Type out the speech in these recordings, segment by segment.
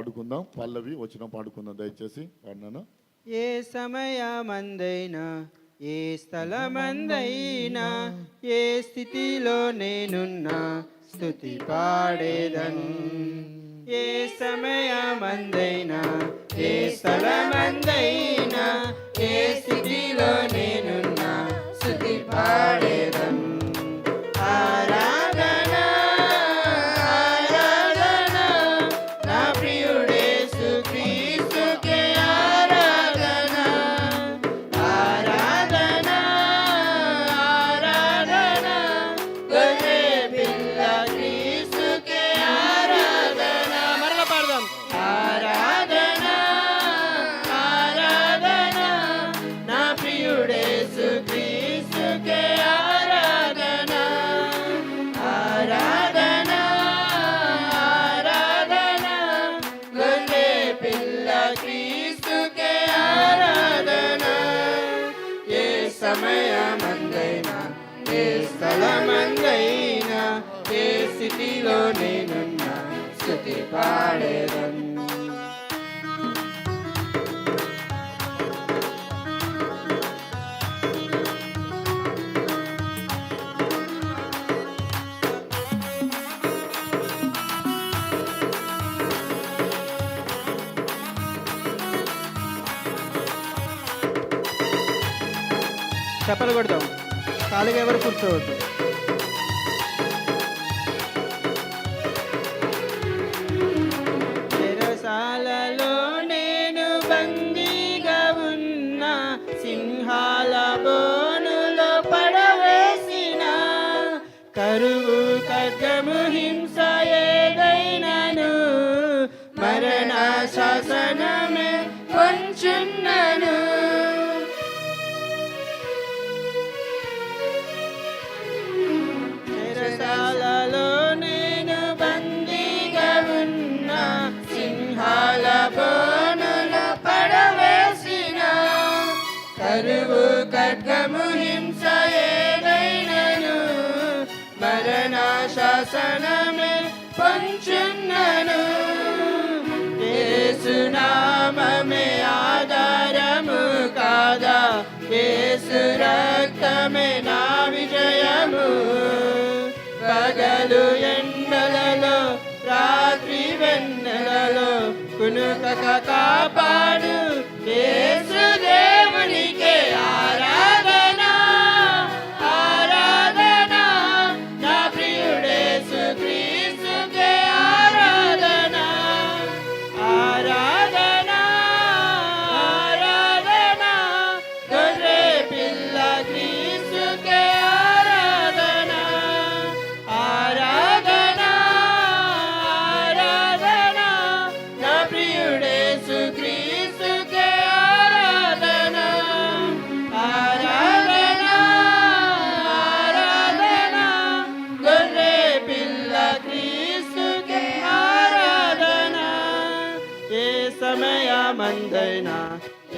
పాడుకుందాం. పల్లవి వచ్చిన పాడుకుందాం దయచేసి. పాడినాను. ఏ సమయమందైనా ఏ స్థలమందైనా ఏ స్థితిలో నేనున్నా స్తుతి పాడేదన్. ఏ సమయమందైనా ఏ స్థలమందైనా ఏ స్థితిలో నేనున్నా స్తుతి పాడేదన్. సమయమందైనా ఏ స్థలమందైనా ఏ స్థితిలో నేనున్నా స్తుతి పాడేదన్. చప్పలు కొడతాం, ఖాళీగా ఎవరు కూర్చోవద్దు. చెరసాలలో నేను బందీగా ఉన్న, సింహాల బోనులో పడవేసిన, కరువు ఖడ్గము హింస ఏదైనాను మరణ శాసనమే కొంచున్నను. చెరసాలలో నేను బందీగా ఉన్న, సింహాల బోనులో పడవేసిన, కరువు ఖడ్గము హింస ఏదైనను మరణ శాసనమే పొంచున్నను. యేసు నామమే ఆధారము కాదా, యేసు రక్తమే నా విజయము. పగలు ఎండలలో రాత్రి వెన్నెలలో కునుకక కాపాడు యేసు దేవునికే ఆరాధన ఆరాధన. నా ప్రియుడేసు క్రీస్తుకే ఆరాధన ఆరాధన ఆరాధన. గొర్రె పిల్ల క్రీస్తుకే ఆరాధన ఆరాధన ఆరాధన. నా ప్రియుడేసు క్రీస్తుకే ఆరాధన ఆరాధన ఆరాధన. గొర్రె పిల్ల క్రీస్తుకే ఆరాధన. ఏ సమయమందైనా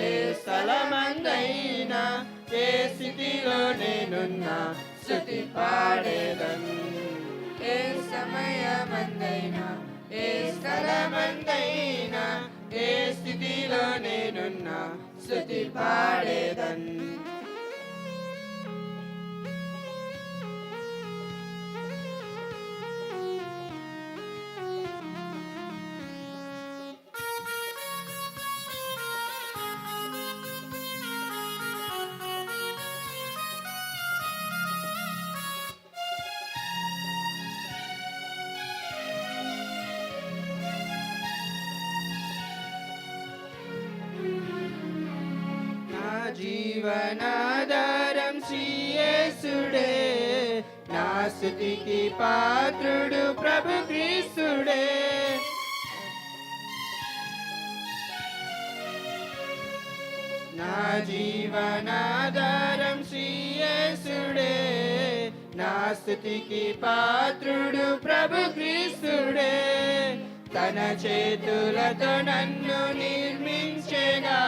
ఏ స్థలమందైనా ఏ స్థితిలో నేనున్నా స్తుతి పాడేదన్. ఏ సమయమందైనా ఏ స్థలమందైనా ఏ స్థితిలో నేనున్నా స్తుతి పాడేదన్. జీవనాధారం శ్రీ యేసుడే, నా స్తుతికి పాత్రుడు ప్రభు క్రీస్తుడే. నా జీవనాధారం శ్రీ యేసుడే, నా స్తుతికి పాత్రుడు ప్రభు క్రీస్తుడే. తన చేతులతో నన్ను నిర్మించెగా,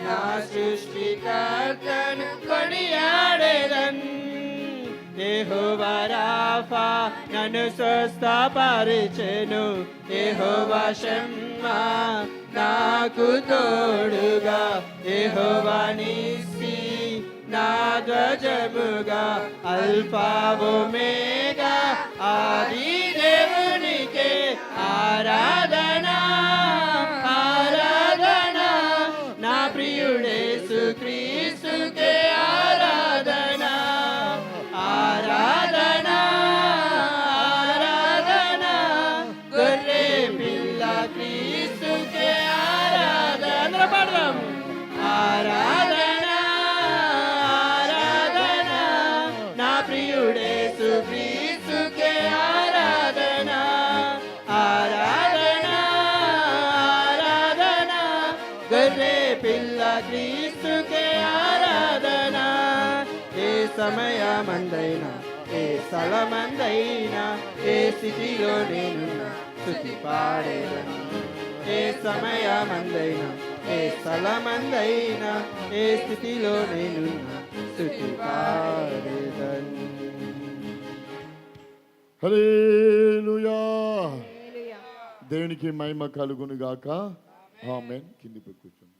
నా సృష్టికర్తను కొనియాడేదన్. ఏ యెహోవా రాఫా నన్ను స్వస్థపరిచెను, యెహోవా షమ్మా నాకు తోడుగా, యెహోవా నిస్సి నా ధ్వజముగా, అల్ఫా ఒమేగా ఆది దేవునికే ఆరాధన ఆరాధన, నా ప్రియుడేసు క్రీస్తుకే ఆరాధన ఆరాధన ఆరాధన, గొర్రె పిల్ల క్రీస్తుకే ఆరాధన పాడదాం. ఆరాధన ఆరాధన, నా ప్రియుడేసు క్రీస్తుకే ఆరాధన ఆరాధన ఆరాధన, గొర్రె పిల్ల క్రీస్తుకే ఆరాధన. ఏ సమయమందైనా ఏ స్థలమందైనా ఏ స్థితిలో నేను స్తుతి పాడేదను, ఏ సమయమందైనా ఏ స్థలమందైనా ఏ స్థితిలో నేను స్తుతి పాడేదను. హల్లెలూయా. దేవునికి మహిమ కలుగును గాక. ఆమేన్. కిందికి కూర్చోండి.